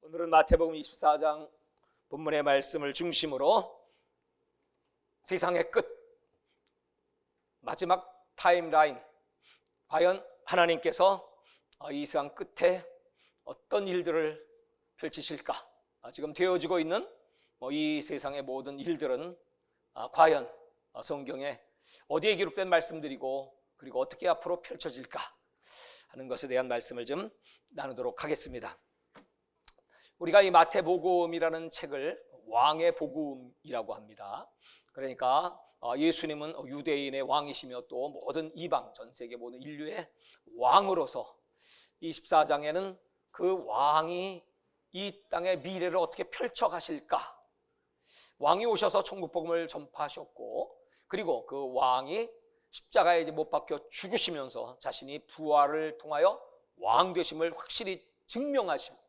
오늘은 마태복음 24장 본문의 말씀을 중심으로 세상의 끝, 마지막 타임라인, 과연 하나님께서 이 세상 끝에 어떤 일들을 펼치실까? 지금 되어지고 있는 이 세상의 모든 일들은 과연 성경에 어디에 기록된 말씀들이고 그리고 어떻게 앞으로 펼쳐질까 하는 것에 대한 말씀을 좀 나누도록 하겠습니다. 우리가 이 마태복음이라는 책을 왕의 복음이라고 합니다. 그러니까 예수님은 유대인의 왕이시며 또 모든 이방, 전 세계 모든 인류의 왕으로서 24장에는 그 왕이 이 땅의 미래를 어떻게 펼쳐가실까? 왕이 오셔서 천국복음을 전파하셨고, 그리고 그 왕이 십자가에 못 박혀 죽으시면서 자신이 부활을 통하여 왕 되심을 확실히 증명하시고,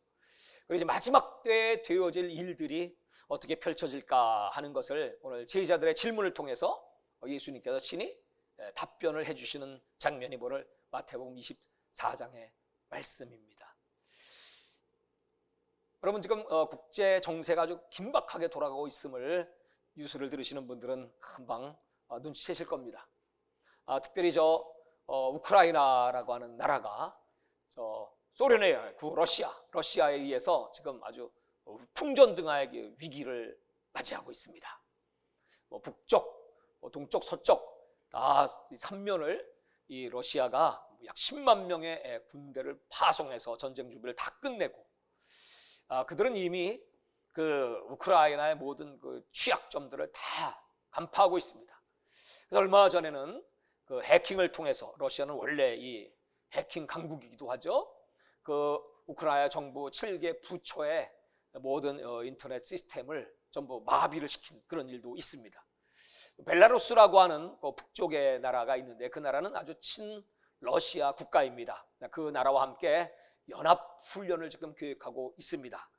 그리고 이제 마지막 때에 되어질 일들이 어떻게 펼쳐질까 하는 것을 오늘 제자들의 질문을 통해서 예수님께서 친히 답변을 해주시는 장면이 오늘 마태복음 24장의 말씀입니다. 여러분, 지금 국제 정세가 아주 긴박하게 돌아가고 있음을 뉴스를 들으시는 분들은 금방 눈치채실 겁니다. 특별히 우크라이나라고 하는 나라가 소련의 러시아에 의해서 지금 아주 풍전등화의 위기를 맞이하고 있습니다. 북쪽, 동쪽, 서쪽 다 3면을 이 러시아가 약 10만 명의 군대를 파송해서 전쟁 준비를 다 끝내고, 그들은 이미 그 우크라이나의 모든 그 취약점들을 다 간파하고 있습니다. 그래서 얼마 전에는 그 해킹을 통해서, 러시아는 원래 이 해킹 강국이기도 하죠. 그 우크라이나 정부 7개 부처의 모든 인터넷 시스템을 전부 마비를 시킨 그런 일도 있습니다. 벨라루스라고 하는 그 북쪽의 나라가 있는데 그 나라는 아주 친러시아 국가입니다. 그 나라와 함께 연합훈련을 지금 계획하고 있습니다.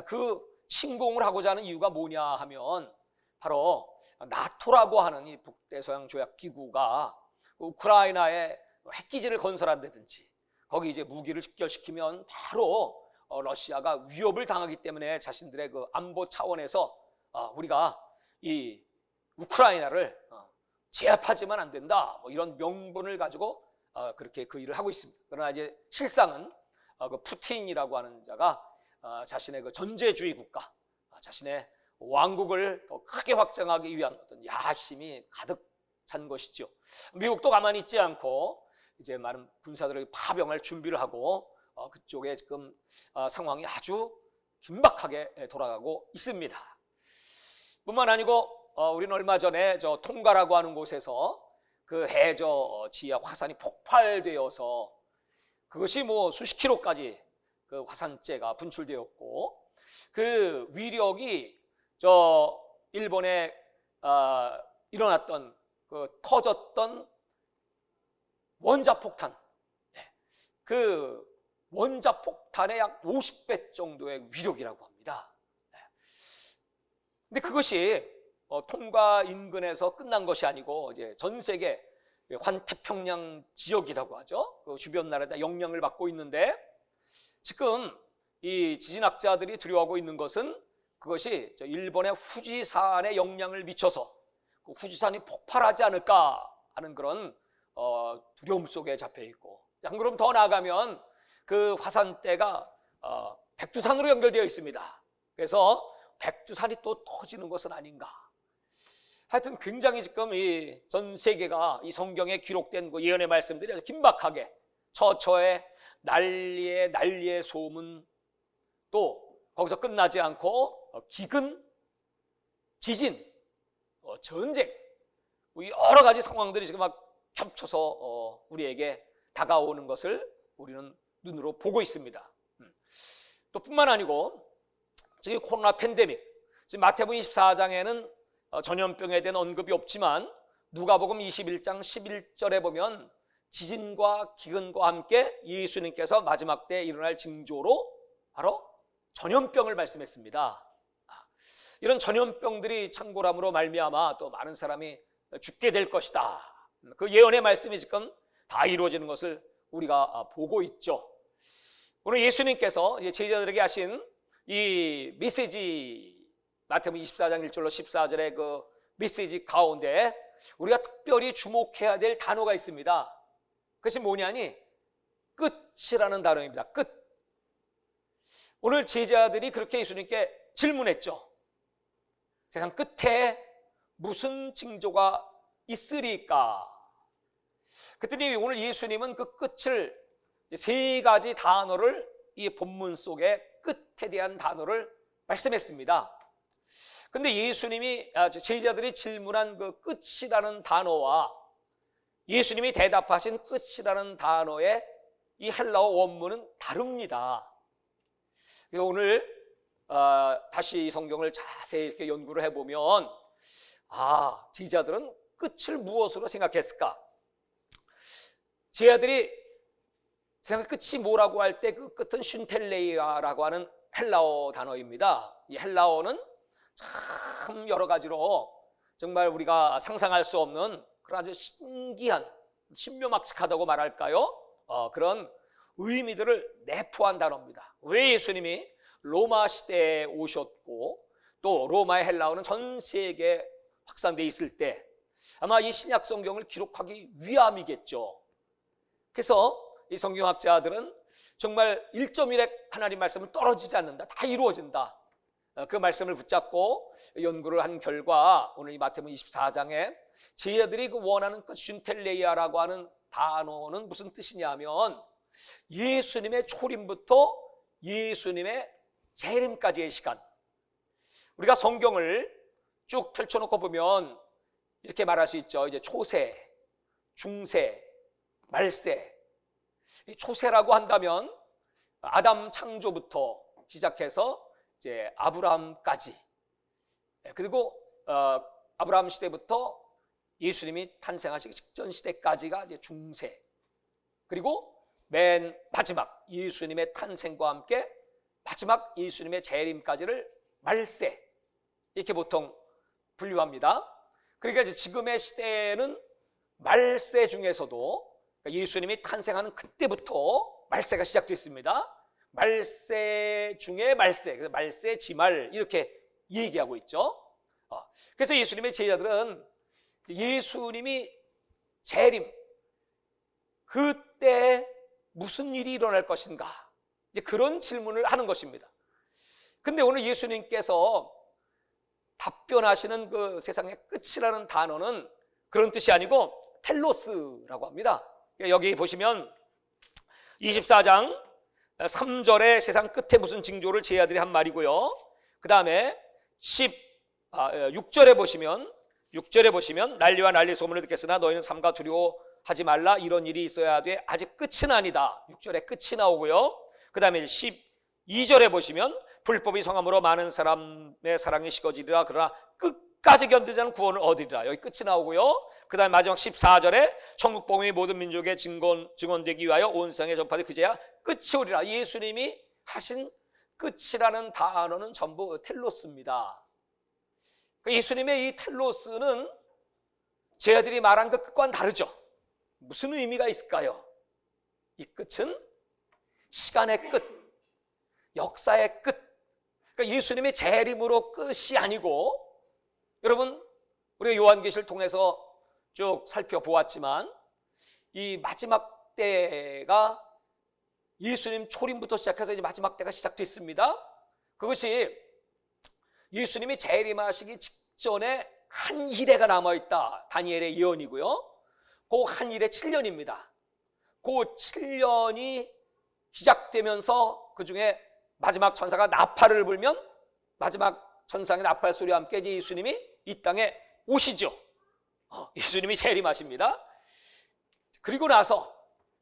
그 침공을 하고자 하는 이유가 뭐냐 하면 바로 나토라고 하는 이 북대서양 조약 기구가 우크라이나에 핵기지를 건설한다든지 거기 이제 무기를 집결시키면 바로 러시아가 위협을 당하기 때문에 자신들의 그 안보 차원에서 우리가 이 우크라이나를 제압하지만 안 된다, 이런 명분을 가지고 그렇게 그 일을 하고 있습니다. 그러나 이제 실상은 그 푸틴이라고 하는 자가 자신의 그 전제주의 국가, 자신의 왕국을 더 크게 확장하기 위한 어떤 야심이 가득 찬 것이죠. 미국도 가만히 있지 않고 이제 많은 군사들을 파병할 준비를 하고 그쪽에 지금 상황이 아주 긴박하게 돌아가고 있습니다. 뿐만 아니고 우리는 얼마 전에 통가라고 하는 곳에서 그 해저 지하 화산이 폭발되어서 그것이 수십 킬로까지 그 화산재가 분출되었고, 그 위력이 일본에 일어났던 그 터졌던 원자폭탄, 그 원자폭탄의 약 50배 정도의 위력이라고 합니다. 근데 그것이 통가 인근에서 끝난 것이 아니고 이제 전 세계 환태평양 지역이라고 하죠. 그 주변 나라에 영향을 받고 있는데, 지금 이 지진학자들이 두려워하고 있는 것은 그것이 일본의 후지산에 영향을 미쳐서 그 후지산이 폭발하지 않을까 하는 그런 두려움 속에 잡혀 있고, 한 걸음 더 나아가면 그 화산대가 백두산으로 연결되어 있습니다. 그래서 백두산이 또 터지는 것은 아닌가. 하여튼 굉장히 지금 이 전 세계가 이 성경에 기록된 그 예언의 말씀들이 아주 긴박하게 처처의 난리의 소문, 또 거기서 끝나지 않고 기근, 지진, 전쟁, 여러 가지 상황들이 지금 막 겹쳐서 우리에게 다가오는 것을 우리는 눈으로 보고 있습니다. 또 뿐만 아니고 지금 코로나 팬데믹, 지금 마태복음 24장에는 전염병에 대한 언급이 없지만 누가복음 21장 11절에 보면 지진과 기근과 함께 예수님께서 마지막 때에 일어날 징조로 바로 전염병을 말씀했습니다. 이런 전염병들이 창궐함으로 말미암아 또 많은 사람이 죽게 될 것이다. 그 예언의 말씀이 지금 다 이루어지는 것을 우리가 보고 있죠. 오늘 예수님께서 제자들에게 하신 이 메시지 마태복음 24장 1절로 14절의 그 메시지 가운데 우리가 특별히 주목해야 될 단어가 있습니다. 그것이 뭐냐니 끝이라는 단어입니다. 끝. 오늘 제자들이 그렇게 예수님께 질문했죠. 세상 끝에 무슨 징조가 있으리까? 그랬더니 오늘 예수님은 그 끝을 세 가지 단어를 이 본문 속에 끝에 대한 단어를 말씀했습니다. 근데 예수님이 제자들이 질문한 그 끝이라는 단어와 예수님이 대답하신 끝이라는 단어의 이 헬라어 원문은 다릅니다. 오늘 다시 이 성경을 자세히 이렇게 연구를 해보면 제자들은 끝을 무엇으로 생각했을까? 제자들이 생각 끝이 뭐라고 할 때 그 끝은 슌텔레이아라고 하는 헬라어 단어입니다. 이 헬라어는 참 여러 가지로 정말 우리가 상상할 수 없는 그런 아주 신기한 신묘막측하다고 말할까요? 그런 의미들을 내포한 단어입니다. 왜 예수님이 로마 시대에 오셨고 또 로마의 헬라어는 전 세계에 확산되어 있을 때 아마 이 신약 성경을 기록하기 위함이겠죠. 그래서 이 성경학자들은 정말 1.1의 하나님 말씀은 떨어지지 않는다. 다 이루어진다. 그 말씀을 붙잡고 연구를 한 결과 오늘 이 마태복음 24장에 제자들이 그 원하는 그 슌텔레이아라고 하는 단어는 무슨 뜻이냐면 예수님의 초림부터 예수님의 재림까지의 시간. 우리가 성경을 쭉 펼쳐놓고 보면 이렇게 말할 수 있죠. 이제 초세, 중세, 말세. 이 초세라고 한다면 아담 창조부터 시작해서 이제 아브라함까지, 그리고 아브라함 시대부터 예수님이 탄생하시기 직전 시대까지가 이제 중세, 그리고 맨 마지막 예수님의 탄생과 함께 마지막 예수님의 재림까지를 말세, 이렇게 보통 분류합니다. 그러니까 이제 지금의 시대에는 말세 중에서도 예수님이 탄생하는 그때부터 말세가 시작됐습니다. 말세 중에 말세, 그래서 말세 지말 이렇게 얘기하고 있죠. 그래서 예수님의 제자들은 예수님이 재림, 그때 무슨 일이 일어날 것인가, 이제 그런 질문을 하는 것입니다. 근데 오늘 예수님께서 답변하시는 그 세상의 끝이라는 단어는 그런 뜻이 아니고 텔로스라고 합니다. 여기 보시면 24장 3절에 세상 끝에 무슨 징조를 제자들이 한 말이고요. 그 다음에 6절에 보시면 난리와 난리 소문을 듣겠으나 너희는 삼가 두려워하지 말라. 이런 일이 있어야 돼. 아직 끝은 아니다. 6절에 끝이 나오고요. 그 다음에 12절에 보시면 불법이 성함으로 많은 사람의 사랑이 식어지리라. 그러나 끝까지 견디자는 구원을 얻으리라. 여기 끝이 나오고요. 그 다음에 마지막 14절에 천국 복음이 모든 민족의 증언되기 위하여 온 세상에 전파되 그제야 끝이 오리라. 예수님이 하신 끝이라는 단어는 전부 텔로스입니다. 예수님의 이 텔로스는 제자들이 말한 그 끝과는 다르죠. 무슨 의미가 있을까요? 이 끝은 시간의 끝, 역사의 끝. 그러니까 예수님의 재림으로 끝이 아니고, 여러분 우리가 요한계시를 통해서 쭉 살펴보았지만 이 마지막 때가 예수님 초림부터 시작해서 이제 마지막 때가 시작됐습니다. 그것이 예수님이 재림하시기 직전에 한 일해가 남아있다. 다니엘의 예언이고요. 그 한 일해 7년입니다. 그 7년이 시작되면서 그 중에 마지막 천사가 나팔을 불면 마지막 천사의 나팔 소리와 함께 이제 예수님이 이 땅에 오시죠. 예수님이 재림하십니다. 그리고 나서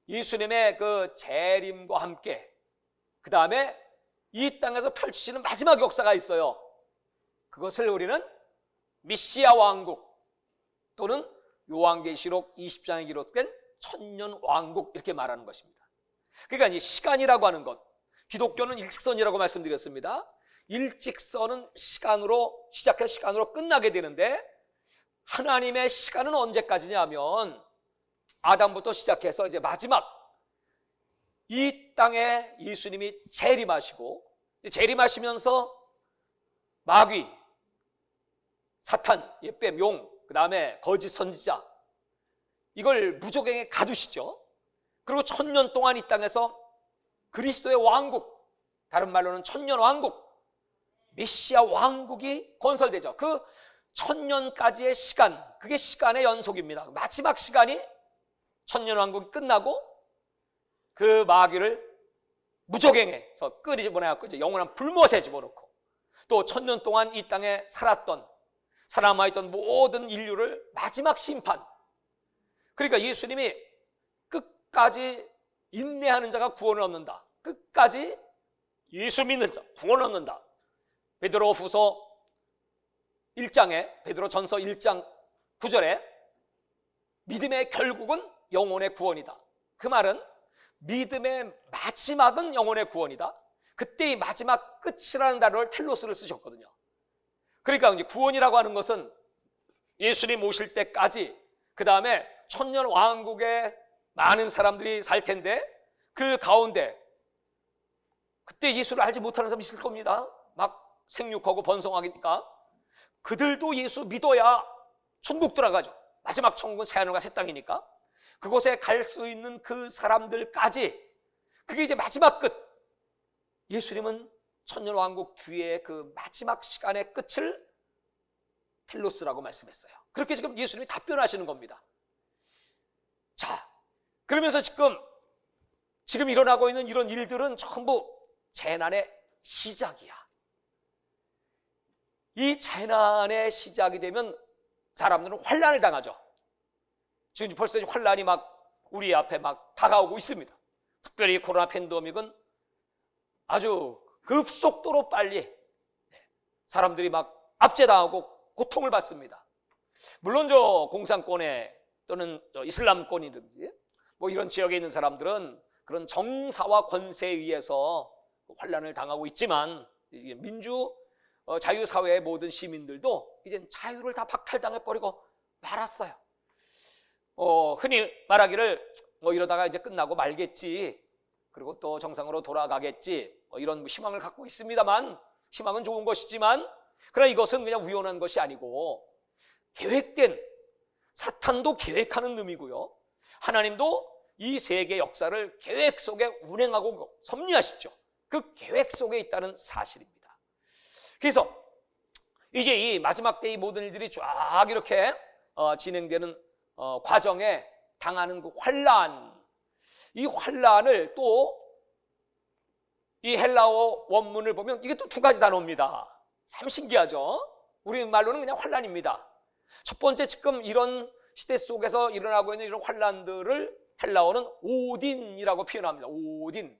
예수님의 그 재림과 함께 그 다음에 이 땅에서 펼치시는 마지막 역사가 있어요. 그것을 우리는 메시아 왕국 또는 요한계시록 20장에 기록된 천년 왕국 이렇게 말하는 것입니다. 그러니까 이 시간이라고 하는 것, 기독교는 일직선이라고 말씀드렸습니다. 일직선은 시간으로 시작해서 시간으로 끝나게 되는데 하나님의 시간은 언제까지냐면 아담부터 시작해서 이제 마지막 이 땅에 예수님이 재림하시고 재림하시면서 마귀, 사탄, 뱀, 용, 그 다음에 거짓 선지자, 이걸 무적행에 가두시죠. 그리고 1000년 동안 이 땅에서 그리스도의 왕국, 다른 말로는 천년왕국, 메시아 왕국이 건설되죠. 그 1000년까지의 시간, 그게 시간의 연속입니다. 마지막 시간이 천년왕국이 끝나고 그 마귀를 무적행에서 끄리 집어내고 영원한 불못에 집어넣고, 또 1000년 동안 이 땅에 살아남아있던 모든 인류를 마지막 심판. 그러니까 예수님이 끝까지 인내하는 자가 구원을 얻는다. 끝까지 예수 믿는 자 구원을 얻는다. 베드로후서 1장에, 베드로전서 1장 9절에 믿음의 결국은 영혼의 구원이다. 그 말은 믿음의 마지막은 영혼의 구원이다. 그때 이 마지막 끝이라는 단어를 텔로스를 쓰셨거든요. 그러니까 이제 구원이라고 하는 것은 예수님 오실 때까지, 그 다음에 천년 왕국에 많은 사람들이 살 텐데 그 가운데 그때 예수를 알지 못하는 사람이 있을 겁니다. 막 생육하고 번성하니까 그들도 예수 믿어야 천국 들어가죠. 마지막 천국은 새하늘과 새 땅이니까 그곳에 갈 수 있는 그 사람들까지, 그게 이제 마지막 끝. 예수님은 천년왕국 뒤에 그 마지막 시간의 끝을 텔로스라고 말씀했어요. 그렇게 지금 예수님이 답변하시는 겁니다. 자, 그러면서 지금 일어나고 있는 이런 일들은 전부 재난의 시작이야. 이 재난의 시작이 되면 사람들은 환난을 당하죠. 지금 벌써 환난이 막 우리 앞에 막 다가오고 있습니다. 특별히 코로나 팬데믹은 아주 급속도로 빨리 사람들이 막 압제당하고 고통을 받습니다. 물론 저 공산권에 또는 저 이슬람권이든지 뭐 이런 지역에 있는 사람들은 그런 정사와 권세에 의해서 환난을 당하고 있지만, 민주 자유사회의 모든 시민들도 이제 자유를 다 박탈당해버리고 말았어요. 흔히 말하기를 이러다가 이제 끝나고 말겠지, 그리고 또 정상으로 돌아가겠지, 이런 희망을 갖고 있습니다만, 희망은 좋은 것이지만 그러나 이것은 그냥 우연한 것이 아니고 계획된, 사탄도 계획하는 놈이고요, 하나님도 이 세계 역사를 계획 속에 운행하고 섭리하시죠. 그 계획 속에 있다는 사실입니다. 그래서 이제 이 마지막 때 이 모든 일들이 쫙 이렇게 진행되는 과정에 당하는 그 환란, 이 환란을 또 이 헬라어 원문을 보면 이게 또 두 가지 단어입니다. 참 신기하죠. 우리 말로는 그냥 환란입니다. 첫 번째, 지금 이런 시대 속에서 일어나고 있는 이런 환란들을 헬라어는 오딘이라고 표현합니다. 오딘.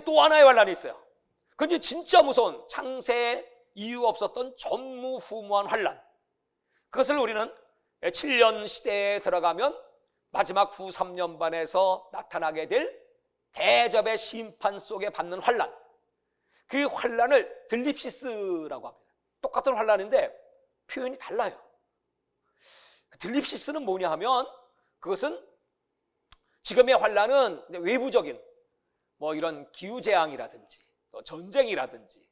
또 하나의 환란이 있어요. 그건 진짜 무서운, 창세에 이유 없었던 전무후무한 환란. 그것을 우리는 7년 시대에 들어가면 마지막 후 3년반에서 나타나게 될 대접의 심판 속에 받는 환란, 그 환란을 들립시스라고 합니다. 똑같은 환란인데 표현이 달라요. 들립시스는 뭐냐 하면, 그것은 지금의 환란은 외부적인 뭐 이런 기후재앙이라든지 또 전쟁이라든지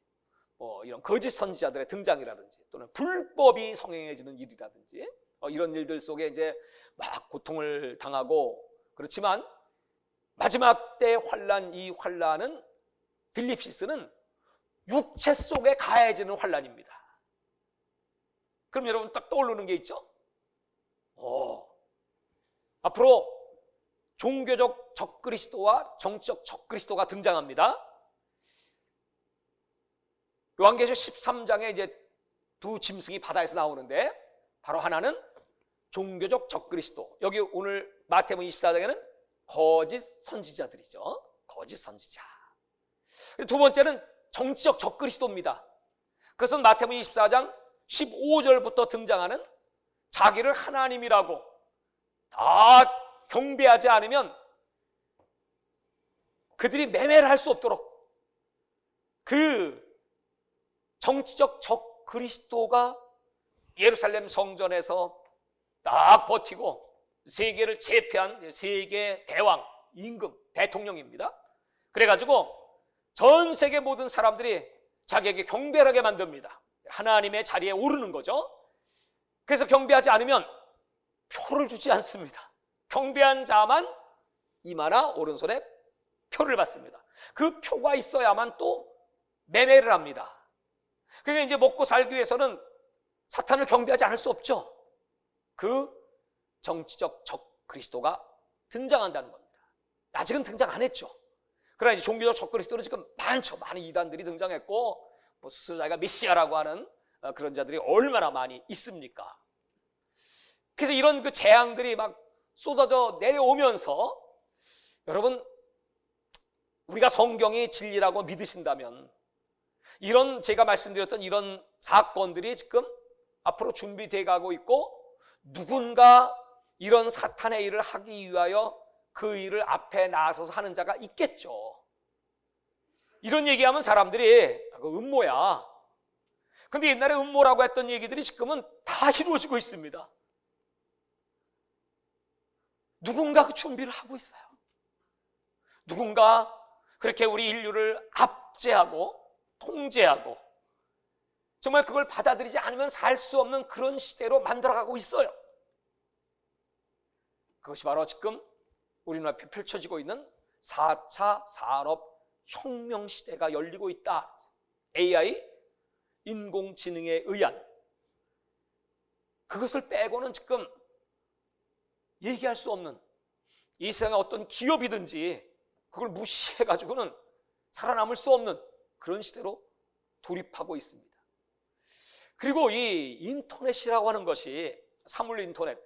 뭐 이런 거짓 선지자들의 등장이라든지 또는 불법이 성행해지는 일이라든지 이런 일들 속에 이제 막 고통을 당하고, 그렇지만 마지막 때 환란, 이 환란은, 들립시스는 육체 속에 가해지는 환란입니다. 그럼 여러분 딱 떠오르는 게 있죠? 앞으로 종교적 적그리스도와 정치적 적그리스도가 등장합니다. 요한계시록 13장에 이제 두 짐승이 바다에서 나오는데, 바로 하나는 종교적 적그리스도, 여기 오늘 마태복음 24장에는 거짓 선지자들이죠. 거짓 선지자. 두 번째는 정치적 적그리스도입니다. 그것은 마태복음 24장 15절부터 등장하는, 자기를 하나님이라고 다 경배하지 않으면 그들이 매매를 할 수 없도록, 그 정치적 적그리스도가 예루살렘 성전에서 딱 버티고 세계를 제패한 세계 대왕, 임금, 대통령입니다. 그래가지고 전 세계 모든 사람들이 자기에게 경배를 하게 만듭니다. 하나님의 자리에 오르는 거죠. 그래서 경배하지 않으면 표를 주지 않습니다. 경배한 자만 이마나 오른손에 표를 받습니다. 그 표가 있어야만 또 매매를 합니다. 그게 이제 먹고 살기 위해서는 사탄을 경배하지 않을 수 없죠. 그 정치적 적 그리스도가 등장한다는 겁니다. 아직은 등장 안 했죠. 그러나 이제 종교적 적 그리스도는 지금 많죠. 많은 이단들이 등장했고, 뭐 스스로 자기가 메시아라고 하는 그런 자들이 얼마나 많이 있습니까? 그래서 이런 그 재앙들이 막 쏟아져 내려오면서, 여러분, 우리가 성경이 진리라고 믿으신다면 이런 제가 말씀드렸던 이런 사건들이 지금 앞으로 준비돼 가고 있고, 누군가 이런 사탄의 일을 하기 위하여 그 일을 앞에 나서서 하는 자가 있겠죠. 이런 얘기하면 사람들이 음모야. 근데 옛날에 음모라고 했던 얘기들이 지금은 다 이루어지고 있습니다. 누군가 그 준비를 하고 있어요. 누군가 그렇게 우리 인류를 압제하고 통제하고 정말 그걸 받아들이지 않으면 살 수 없는 그런 시대로 만들어가고 있어요. 그것이 바로 지금 우리 눈앞에 펼쳐지고 있는 4차 산업혁명 시대가 열리고 있다. AI, 인공지능에 의한, 그것을 빼고는 지금 얘기할 수 없는, 이 세상의 어떤 기업이든지 그걸 무시해가지고는 살아남을 수 없는 그런 시대로 돌입하고 있습니다. 그리고 이 인터넷이라고 하는 것이, 사물 인터넷,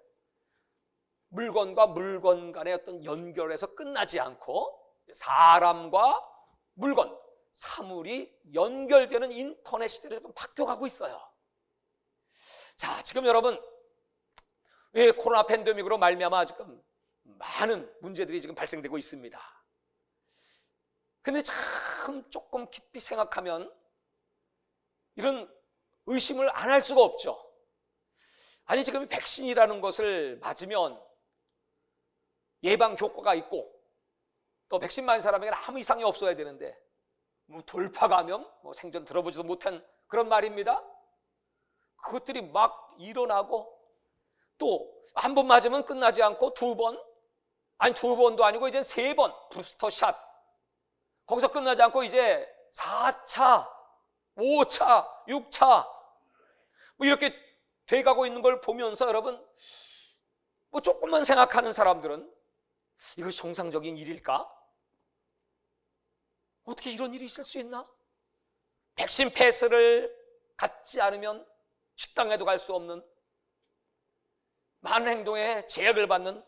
물건과 물건 간의 어떤 연결에서 끝나지 않고 사람과 물건, 사물이 연결되는 인터넷 시대로 좀 바뀌어가고 있어요. 자, 지금 여러분, 왜 코로나 팬데믹으로 말미암아 지금 많은 문제들이 지금 발생되고 있습니다. 근데 참 조금 깊이 생각하면 이런 의심을 안 할 수가 없죠. 아니, 지금 백신이라는 것을 맞으면 예방 효과가 있고, 또 백신 맞은 사람에게는 아무 이상이 없어야 되는데, 뭐 돌파 감염, 뭐 생전 들어보지도 못한 그런 말입니다. 그것들이 막 일어나고, 또 한 번 맞으면 끝나지 않고 두 번, 아니 두 번도 아니고 이제 3번 부스터 샷, 거기서 끝나지 않고 이제 4차, 5차, 6차 뭐 이렇게 돼가고 있는 걸 보면서 여러분, 뭐 조금만 생각하는 사람들은 이것이 정상적인 일일까? 어떻게 이런 일이 있을 수 있나? 백신 패스를 갖지 않으면 식당에도 갈 수 없는, 많은 행동에 제약을 받는,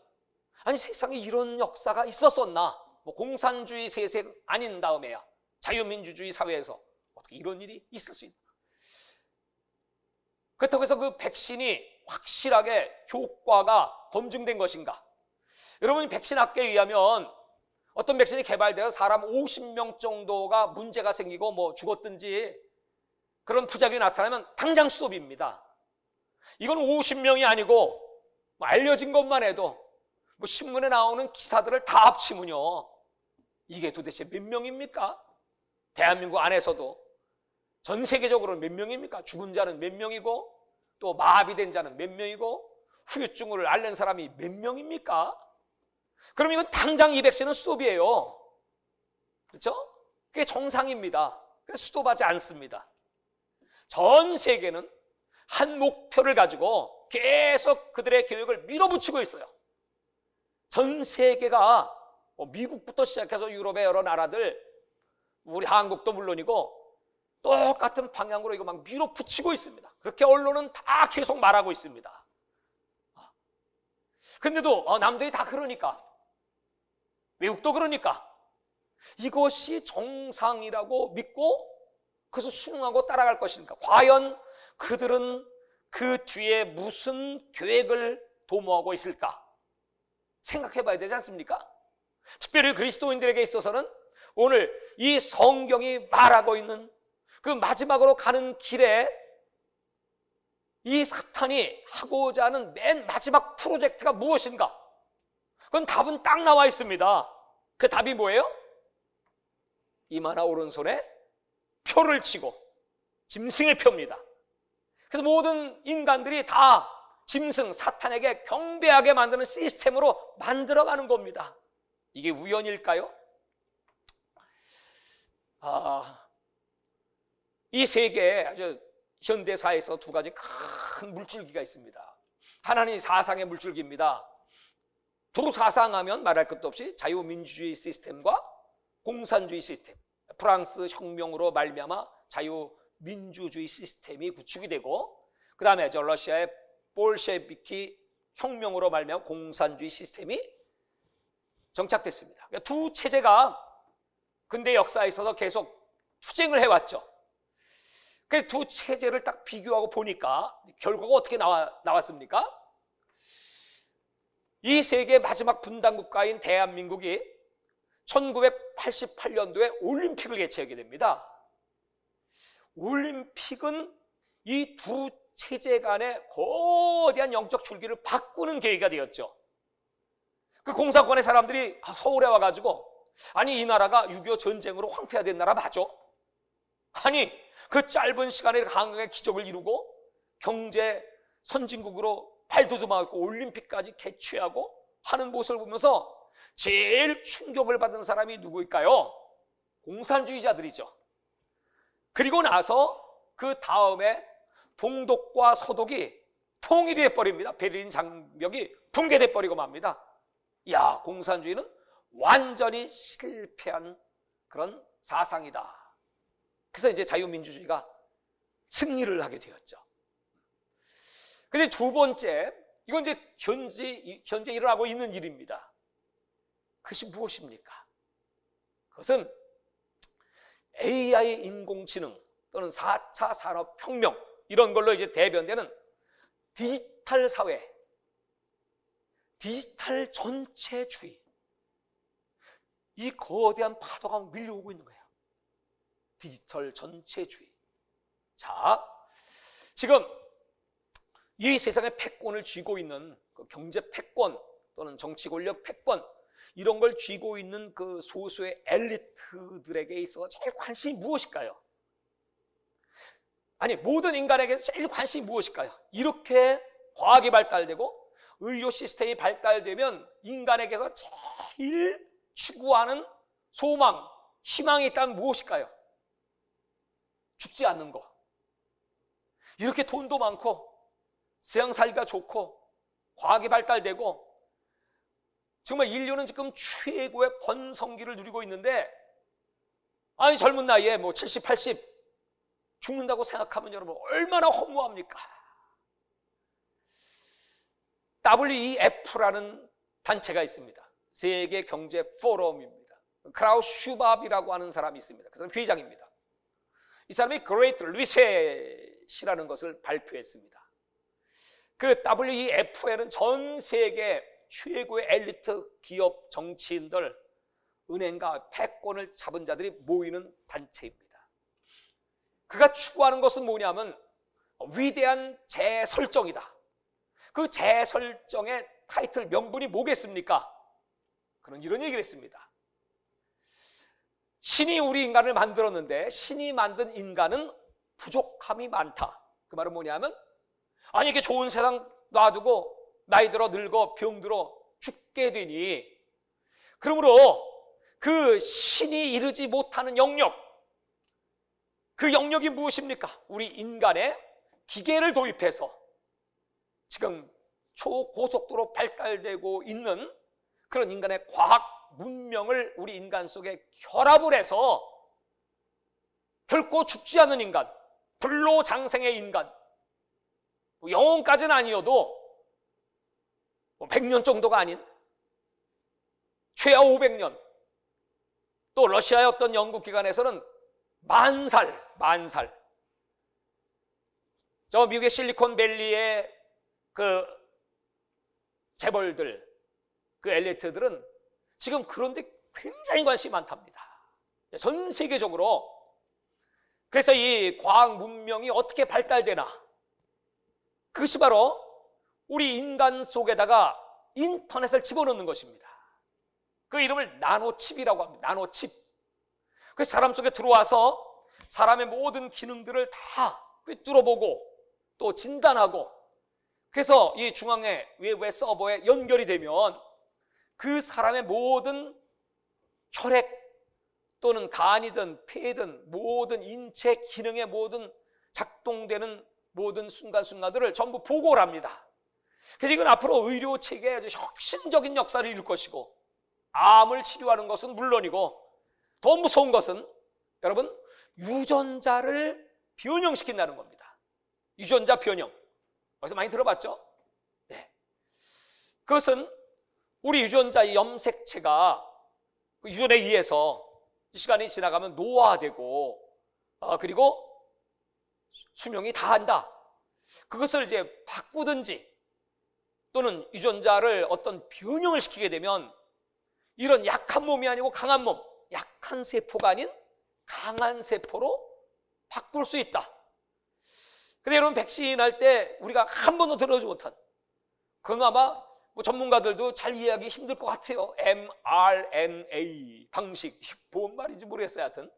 아니 세상에 이런 역사가 있었었나? 뭐 공산주의 세세 아닌 다음에야 자유민주주의 사회에서 어떻게 이런 일이 있을 수 있나? 그렇다고 해서 그 백신이 확실하게 효과가 검증된 것인가? 여러분이 백신학계에 의하면 어떤 백신이 개발되어 사람 50명 정도가 문제가 생기고 뭐 죽었든지 그런 부작용이 나타나면 당장 수업입니다. 이건 50명이 아니고 뭐 알려진 것만 해도 뭐 신문에 나오는 기사들을 다 합치면요, 이게 도대체 몇 명입니까? 대한민국 안에서도 전 세계적으로는 몇 명입니까? 죽은 자는 몇 명이고, 또 마비된 자는 몇 명이고, 후유증을 앓는 사람이 몇 명입니까? 그럼 이건 당장 이 백신은 수도비예요. 그렇죠? 그게 정상입니다. 그래서 수도하지 않습니다. 전 세계는 한 목표를 가지고 계속 그들의 계획을 밀어붙이고 있어요. 전 세계가 미국부터 시작해서 유럽의 여러 나라들, 우리 한국도 물론이고 똑같은 방향으로 이거 막 밀어붙이고 있습니다. 그렇게 언론은 다 계속 말하고 있습니다. 근데도 남들이 다 그러니까, 외국도 그러니까 이것이 정상이라고 믿고 그래서 순응하고 따라갈 것인가? 과연 그들은 그 뒤에 무슨 계획을 도모하고 있을까? 생각해 봐야 되지 않습니까? 특별히 그리스도인들에게 있어서는 오늘 이 성경이 말하고 있는 그 마지막으로 가는 길에 이 사탄이 하고자 하는 맨 마지막 프로젝트가 무엇인가? 그건 답은 딱 나와 있습니다. 그 답이 뭐예요? 임 하나 오른손에 표를 치고 짐승의 표입니다. 그래서 모든 인간들이 다 짐승 사탄에게 경배하게 만드는 시스템으로 만들어가는 겁니다. 이게 우연일까요? 이 세계에 아주 현대사에서 두 가지 큰 물줄기가 있습니다. 하나는 사상의 물줄기입니다. 두 사상하면 말할 것도 없이 자유민주주의 시스템과 공산주의 시스템, 프랑스 혁명으로 말미암아 자유민주주의 시스템이 구축이 되고, 그 다음에 러시아의 볼셰비키 혁명으로 말미암아 공산주의 시스템이 정착됐습니다. 그러니까 두 체제가 근대 역사에 있어서 계속 투쟁을 해왔죠. 그래서 두 체제를 딱 비교하고 보니까 결과가 어떻게 나왔습니까? 이 세계 마지막 분단 국가인 대한민국이 1988년도에 올림픽을 개최하게 됩니다. 올림픽은 이 두 체제 간의 거대한 영적 줄기를 바꾸는 계기가 되었죠. 그 공산권의 사람들이 서울에 와가지고, 아니 이 나라가 6.25 전쟁으로 황폐화된 나라 맞아? 아니 그 짧은 시간에 강하게 기적을 이루고 경제 선진국으로 발돋움하고 올림픽까지 개최하고 하는 모습을 보면서 제일 충격을 받은 사람이 누구일까요? 공산주의자들이죠. 그리고 나서 그 다음에 동독과 서독이 통일이 돼버립니다. 베를린 장벽이 붕괴돼 버리고 맙니다. 야, 공산주의는 완전히 실패한 그런 사상이다. 그래서 이제 자유민주주의가 승리를 하게 되었죠. 근데 두 번째, 이건 이제 현재 일어나고 있는 일입니다. 그것이 무엇입니까? 그것은 AI 인공지능 또는 4차 산업혁명, 이런 걸로 이제 대변되는 디지털 사회, 디지털 전체주의, 이 거대한 파도가 밀려오고 있는 거예요. 디지털 전체주의. 자, 지금 이 세상의 패권을 쥐고 있는 그 경제 패권 또는 정치 권력 패권, 이런 걸 쥐고 있는 그 소수의 엘리트들에게 있어서 제일 관심이 무엇일까요? 아니, 모든 인간에게 제일 관심이 무엇일까요? 이렇게 과학이 발달되고 의료 시스템이 발달되면 인간에게서 제일 추구하는 소망, 희망이 있다면 무엇일까요? 죽지 않는 거. 이렇게 돈도 많고 세상 살기가 좋고 과학이 발달되고 정말 인류는 지금 최고의 번성기를 누리고 있는데, 아니 젊은 나이에 뭐 70, 80 죽는다고 생각하면 여러분 얼마나 허무합니까? WEF라는 단체가 있습니다. 세계 경제 포럼입니다. 크라우스 슈밥이라고 하는 사람이 있습니다. 그 사람 회장입니다. 이 사람이 Great Reset이라는 것을 발표했습니다. 그 WEF에는 전 세계 최고의 엘리트 기업, 정치인들, 은행가, 패권을 잡은 자들이 모이는 단체입니다. 그가 추구하는 것은 뭐냐면 위대한 재설정이다. 그 재설정의 타이틀, 명분이 뭐겠습니까? 그는 이런 얘기를 했습니다. 신이 우리 인간을 만들었는데 신이 만든 인간은 부족함이 많다. 그 말은 뭐냐면, 아니 이게 좋은 세상 놔두고 나이 들어 늙어 병들어 죽게 되니, 그러므로 그 신이 이르지 못하는 영역, 그 영역이 무엇입니까? 우리 인간의 기계를 도입해서 지금 초고속도로 발달되고 있는 그런 인간의 과학 문명을 우리 인간 속에 결합을 해서 결코 죽지 않는 인간, 불로장생의 인간, 영혼까지는 아니어도 100년 정도가 아닌 최하 500년, 또 러시아의 어떤 연구기관에서는 만 살. 저 미국의 실리콘밸리의 그 재벌들, 그 엘리트들은 지금 그런데 굉장히 관심이 많답니다. 전 세계적으로. 그래서 이 과학 문명이 어떻게 발달되나, 그것이 바로 우리 인간 속에다가 인터넷을 집어넣는 것입니다. 그 이름을 나노칩이라고 합니다. 나노칩. 그 사람 속에 들어와서 사람의 모든 기능들을 다 꿰뚫어보고 또 진단하고, 그래서 이 중앙에 외부의 서버에 연결이 되면 그 사람의 모든 혈액 또는 간이든 폐든 모든 인체 기능의 모든 작동되는 모든 순간순간들을 전부 보고를 합니다. 그래서 이건 앞으로 의료 체계에 아주 혁신적인 역사를 이룰 것이고, 암을 치료하는 것은 물론이고 더 무서운 것은 여러분 유전자를 변형시킨다는 겁니다. 유전자 변형. 어디서 많이 들어봤죠? 네. 그것은 우리 유전자의 염색체가 유전에 의해서 시간이 지나가면 노화되고 그리고 수명이 다한다. 그것을 이제 바꾸든지 또는 유전자를 어떤 변형을 시키게 되면 이런 약한 몸이 아니고 강한 몸, 약한 세포가 아닌 강한 세포로 바꿀 수 있다. 근데 여러분 백신 할 때 우리가 한 번도 들어보지 못한, 그건 아마 뭐 전문가들도 잘 이해하기 힘들 것 같아요. mRNA 방식, 뭔 말인지 모르겠어요. 하여튼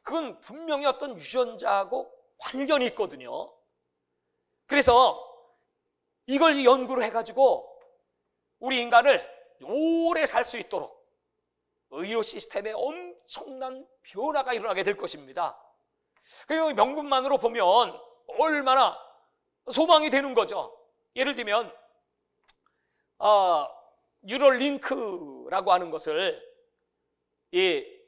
그건 분명히 어떤 유전자하고 관련이 있거든요. 그래서 이걸 연구를 해가지고 우리 인간을 오래 살 수 있도록 의료 시스템에 엄청난 변화가 일어나게 될 것입니다. 그리고 명분만으로 보면 얼마나 소망이 되는 거죠. 예를 들면 뉴럴링크라고 하는 것을 이제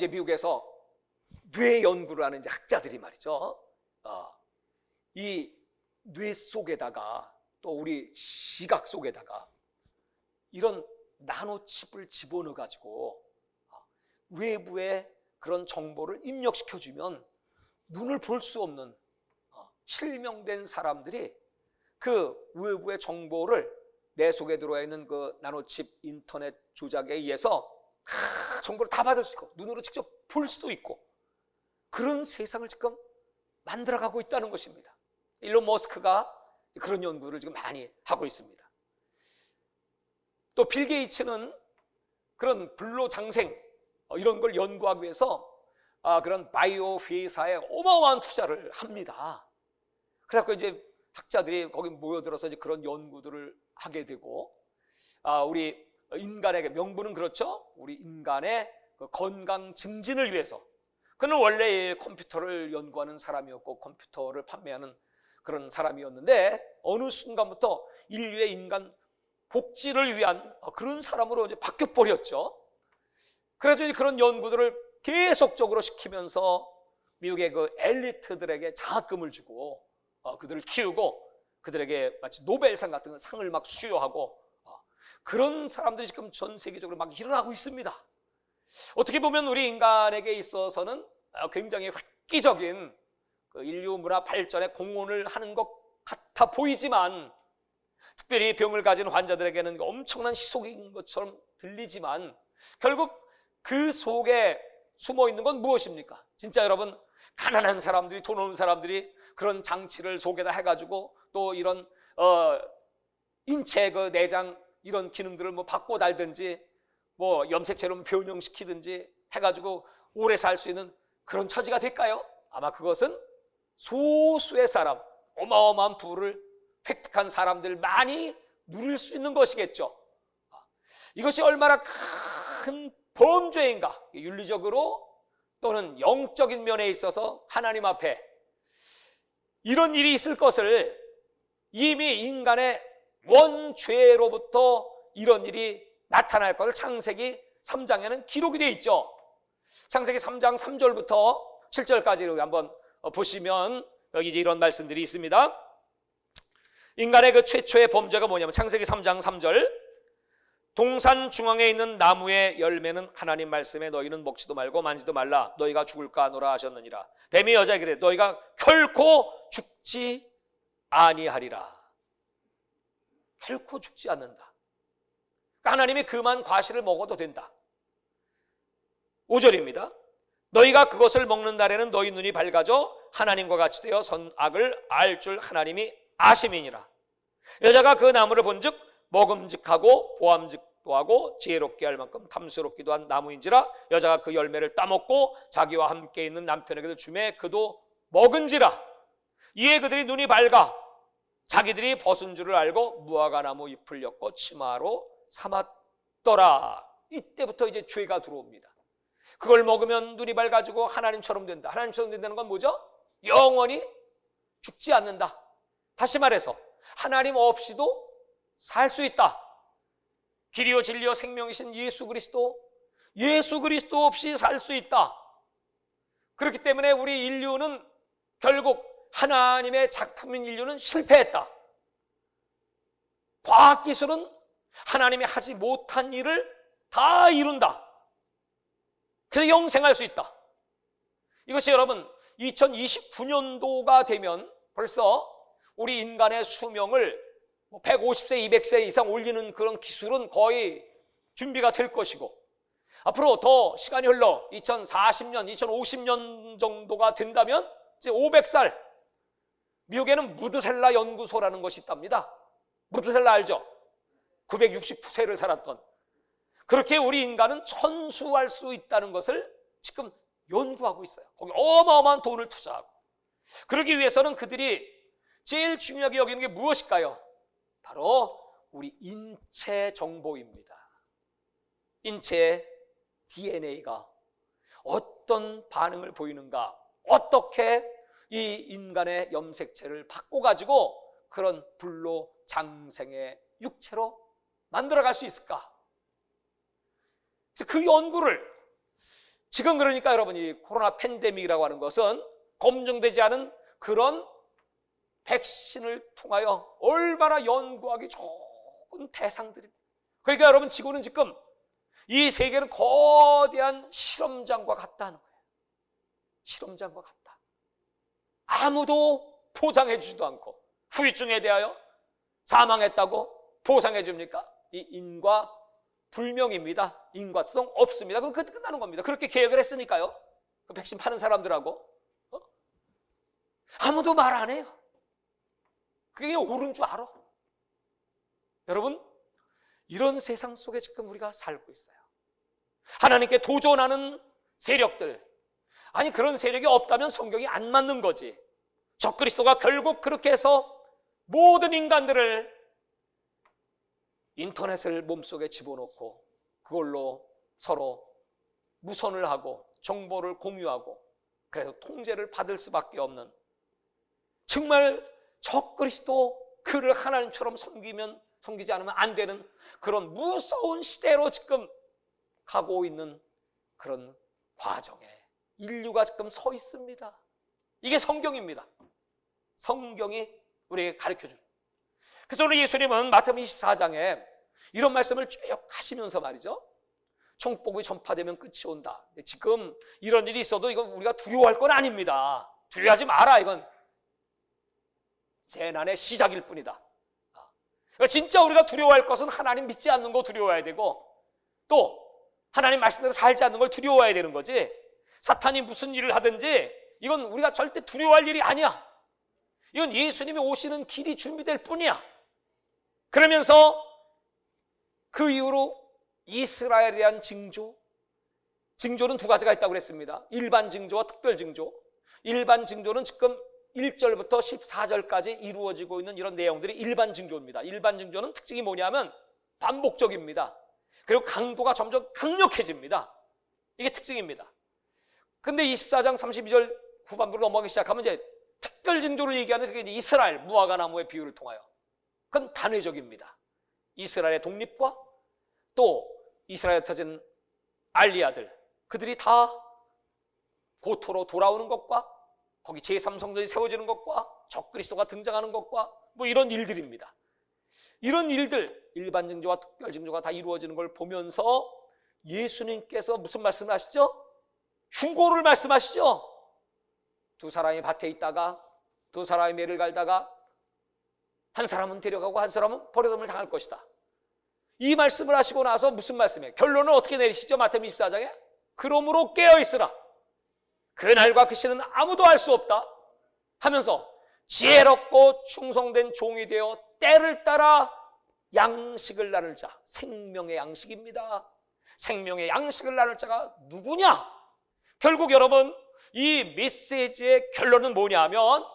미국에서 뇌 연구를 하는 이제 학자들이 말이죠. 이 뇌 속에다가 또 우리 시각 속에다가 이런 나노칩을 집어넣어 가지고 외부의 그런 정보를 입력시켜주면 눈을 볼 수 없는 실명된 사람들이 그 외부의 정보를 내 속에 들어와 있는 그 나노칩 인터넷 조작에 의해서 정보를 다 받을 수 있고 눈으로 직접 볼 수도 있고, 그런 세상을 지금 만들어가고 있다는 것입니다. 일론 머스크가 그런 연구를 지금 많이 하고 있습니다. 또 빌 게이츠는 그런 불로장생 이런 걸 연구하기 위해서 그런 바이오 회사에 어마어마한 투자를 합니다. 그래서 이제 학자들이 거기 모여들어서 이제 그런 연구들을 하게 되고, 우리 인간에게 명분은 그렇죠. 우리 인간의 그 건강 증진을 위해서. 그는 원래 컴퓨터를 연구하는 사람이었고 컴퓨터를 판매하는 그런 사람이었는데 어느 순간부터 인류의 인간 복지를 위한 그런 사람으로 이제 바뀌어 버렸죠. 그래서 이제 그런 연구들을 계속적으로 시키면서 미국의 그 엘리트들에게 장학금을 주고 그들을 키우고 그들에게 마치 노벨상 같은 상을 막 수여하고 그런 사람들이 지금 전 세계적으로 막 일어나고 있습니다. 어떻게 보면 우리 인간에게 있어서는 굉장히 획기적인 그 인류 문화 발전에 공헌을 하는 것 같아 보이지만, 특별히 병을 가진 환자들에게는 엄청난 희소인 것처럼 들리지만 결국 그 속에 숨어 있는 건 무엇입니까? 진짜 여러분, 가난한 사람들이, 돈 없는 사람들이 그런 장치를 속에다 해가지고 또 이런 인체 그 내장 이런 기능들을 뭐 바꿔 달든지 뭐 염색체로 변형시키든지 해가지고 오래 살 수 있는 그런 처지가 될까요? 아마 그것은 소수의 사람, 어마어마한 부를 획득한 사람들 많이 누릴 수 있는 것이겠죠. 이것이 얼마나 큰 범죄인가, 윤리적으로 또는 영적인 면에 있어서 하나님 앞에 이런 일이 있을 것을 이미 인간의 원죄로부터 이런 일이 나타날 것을 창세기 3장에는 기록이 되어 있죠. 창세기 3장 3절부터 7절까지 한번 보시면 여기 이제 이런 말씀들이 있습니다. 인간의 그 최초의 범죄가 뭐냐면 창세기 3장 3절, 동산 중앙에 있는 나무의 열매는 하나님 말씀에 너희는 먹지도 말고 만지도 말라, 너희가 죽을까 하노라 하셨느니라. 뱀이 여자에게 이르되 너희가 결코 죽지 아니하리라. 결코 죽지 않는다. 그러니까 하나님이 그만 과실을 먹어도 된다. 5절입니다. 너희가 그것을 먹는 날에는 너희 눈이 밝아져 하나님과 같이 되어 선악을 알 줄 하나님이 아심이니라. 여자가 그 나무를 본즉 먹음직하고 또 하고 지혜롭게 할 만큼 탐스럽기도 한 나무인지라 여자가 그 열매를 따먹고 자기와 함께 있는 남편에게도 주매 그도 먹은지라. 이에 그들이 눈이 밝아 자기들이 벗은 줄을 알고 무화과 나무 잎을 엮고 치마로 삼았더라. 이때부터 이제 죄가 들어옵니다. 그걸 먹으면 눈이 밝아지고 하나님처럼 된다. 하나님처럼 된다는 건 뭐죠? 영원히 죽지 않는다. 다시 말해서 하나님 없이도 살 수 있다. 길이요 진리요 생명이신 예수 그리스도 없이 살 수 있다. 그렇기 때문에 우리 인류는 결국 하나님의 작품인 인류는 실패했다. 과학기술은 하나님이 하지 못한 일을 다 이룬다. 그래서 영생할 수 있다. 이것이 여러분 2029년도가 되면 벌써 우리 인간의 수명을 150세, 200세 이상 올리는 그런 기술은 거의 준비가 될 것이고, 앞으로 더 시간이 흘러 2040년, 2050년 정도가 된다면 이제 500살, 미국에는 무드셀라 연구소라는 것이 있답니다. 무드셀라 알죠? 969세를 살았던. 그렇게 우리 인간은 천수할 수 있다는 것을 지금 연구하고 있어요. 거기 어마어마한 돈을 투자하고. 그러기 위해서는 그들이 제일 중요하게 여기는 게 무엇일까요? 바로 우리 인체 정보입니다. 인체의 DNA가 어떤 반응을 보이는가, 어떻게 이 인간의 염색체를 바꿔가지고 그런 불로장생의 육체로 만들어갈 수 있을까? 그 연구를 지금 그러니까 여러분 이 코로나 팬데믹이라고 하는 것은 검증되지 않은 그런 백신을 통하여 얼마나 연구하기 좋은 대상들입니다. 그러니까 여러분 지구는 지금 이 세계는 거대한 실험장과 같다는 거예요. 실험장과 같다. 아무도 보장해 주지도 않고 후유증에 대하여 사망했다고 보상해 줍니까? 이 인과 불명입니다. 인과성 없습니다. 그럼 그때 끝나는 겁니다. 그렇게 계획을 했으니까요. 그 백신 파는 사람들하고 아무도 말 안 해요. 그게 옳은 줄 알아. 여러분, 이런 세상 속에 지금 우리가 살고 있어요. 하나님께 도전하는 세력들, 아니 그런 세력이 없다면 성경이 안 맞는 거지. 적그리스도가 결국 그렇게 해서 모든 인간들을 인터넷을 몸속에 집어넣고 그걸로 서로 무선을 하고 정보를 공유하고 그래서 통제를 받을 수밖에 없는, 정말 적그리스도 그를 하나님처럼 섬기지 않으면 안 되는 그런 무서운 시대로 지금 가고 있는 그런 과정에 인류가 지금 서 있습니다. 이게 성경입니다. 성경이 우리에게 가르쳐주는. 그래서 오늘 예수님은 마태복음 24장에 이런 말씀을 쭉 하시면서 말이죠, 천국복음이 전파되면 끝이 온다. 지금 이런 일이 있어도 이건 우리가 두려워할 건 아닙니다. 두려워하지 마라. 이건 재난의 시작일 뿐이다. 진짜 우리가 두려워할 것은 하나님 믿지 않는 거 두려워해야 되고, 또 하나님 말씀대로 살지 않는 걸 두려워해야 되는 거지, 사탄이 무슨 일을 하든지 이건 우리가 절대 두려워할 일이 아니야. 이건 예수님이 오시는 길이 준비될 뿐이야. 그러면서 그 이후로 이스라엘에 대한 징조는 두 가지가 있다고 그랬습니다. 일반 징조와 특별 징조. 일반 징조는 지금 1절부터 14절까지 이루어지고 있는 이런 내용들이 일반 징조입니다. 일반 징조는 특징이 뭐냐면 반복적입니다. 그리고 강도가 점점 강력해집니다. 이게 특징입니다. 근데 24장 32절 후반부로 넘어가기 시작하면 이제 특별 징조를 얘기하는 그게 이제 이스라엘 무화과 나무의 비유를 통하여, 그건 단회적입니다. 이스라엘의 독립과 또 이스라엘에 터진 알리아들, 그들이 다 고토로 돌아오는 것과 거기 제3성전이 세워지는 것과 적그리스도가 등장하는 것과 뭐 이런 일들입니다. 이런 일들, 일반 징조와 특별 징조가 다 이루어지는 걸 보면서 예수님께서 무슨 말씀을 하시죠? 휴고를 말씀하시죠. 두 사람이 밭에 있다가 두 사람이 매를 갈다가 한 사람은 데려가고 한 사람은 버려둠을 당할 것이다. 이 말씀을 하시고 나서 무슨 말씀이에요? 결론을 어떻게 내리시죠? 마태복음 24장에 그러므로 깨어있으라. 그날과 그 시는 아무도 알 수 없다 하면서 지혜롭고 충성된 종이 되어 때를 따라 양식을 나눌 자, 생명의 양식입니다. 생명의 양식을 나눌 자가 누구냐? 결국 여러분, 이 메시지의 결론은 뭐냐면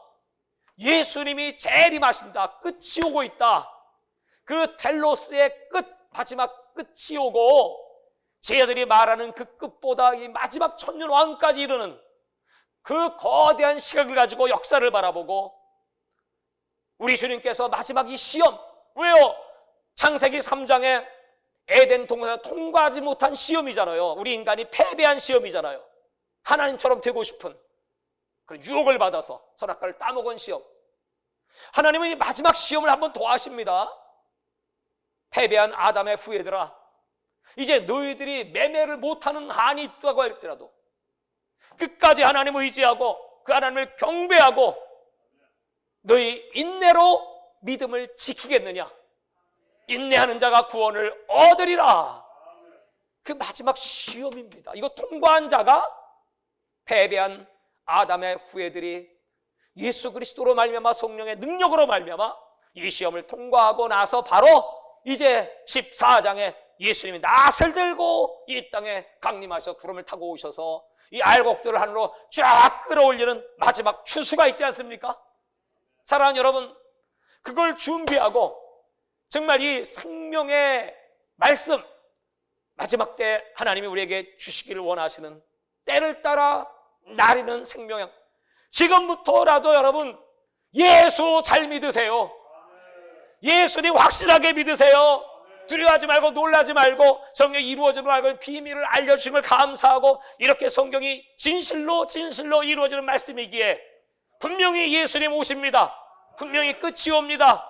예수님이 재림하신다. 끝이 오고 있다. 그 텔로스의 끝, 마지막 끝이 오고 제자들이 말하는 그 끝보다 이 마지막 천년 왕까지 이르는 그 거대한 시각을 가지고 역사를 바라보고 우리 주님께서 마지막 이 시험, 왜요? 창세기 3장에 에덴 동산을 통과하지 못한 시험이잖아요. 우리 인간이 패배한 시험이잖아요. 하나님처럼 되고 싶은 그런 유혹을 받아서 선악과를 따먹은 시험. 하나님은 이 마지막 시험을 한번 더 하십니다. 패배한 아담의 후예들아, 이제 너희들이 매매를 못하는 한이 있다고 할지라도 끝까지 하나님을 의지하고 그 하나님을 경배하고 너희 인내로 믿음을 지키겠느냐? 인내하는 자가 구원을 얻으리라. 그 마지막 시험입니다. 이거 통과한 자가 패배한 아담의 후예들이 예수 그리스도로 말미암아 성령의 능력으로 말미암아 이 시험을 통과하고 나서 바로 이제 14장에 예수님이 낫을 들고 이 땅에 강림하셔서 구름을 타고 오셔서 이 알곡들을 하늘로 쫙 끌어올리는 마지막 추수가 있지 않습니까? 사랑하는 여러분, 그걸 준비하고 정말 이 생명의 말씀 마지막 때 하나님이 우리에게 주시기를 원하시는 때를 따라 나리는 생명양, 지금부터라도 여러분 예수 잘 믿으세요. 예수님 확실하게 믿으세요. 두려워하지 말고 놀라지 말고 성경이 이루어지는 말고 비밀을 알려주신 걸 감사하고 이렇게 성경이 진실로 이루어지는 말씀이기에 분명히 예수님 오십니다. 분명히 끝이 옵니다.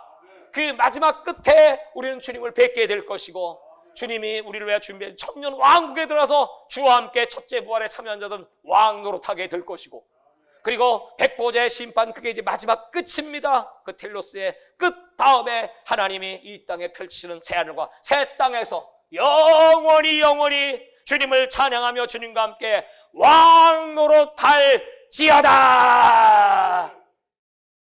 그 마지막 끝에 우리는 주님을 뵙게 될 것이고 주님이 우리를 위해 준비한 천년 왕국에 들어서 주와 함께 첫째 부활에 참여한 자들은 왕 노릇하게 될 것이고 그리고 백보자의 심판, 그게 이제 마지막 끝입니다. 그 텔로스의 끝 다음에 하나님이 이 땅에 펼치시는 새하늘과 새 땅에서 영원히 주님을 찬양하며 주님과 함께 왕 노릇할지어다.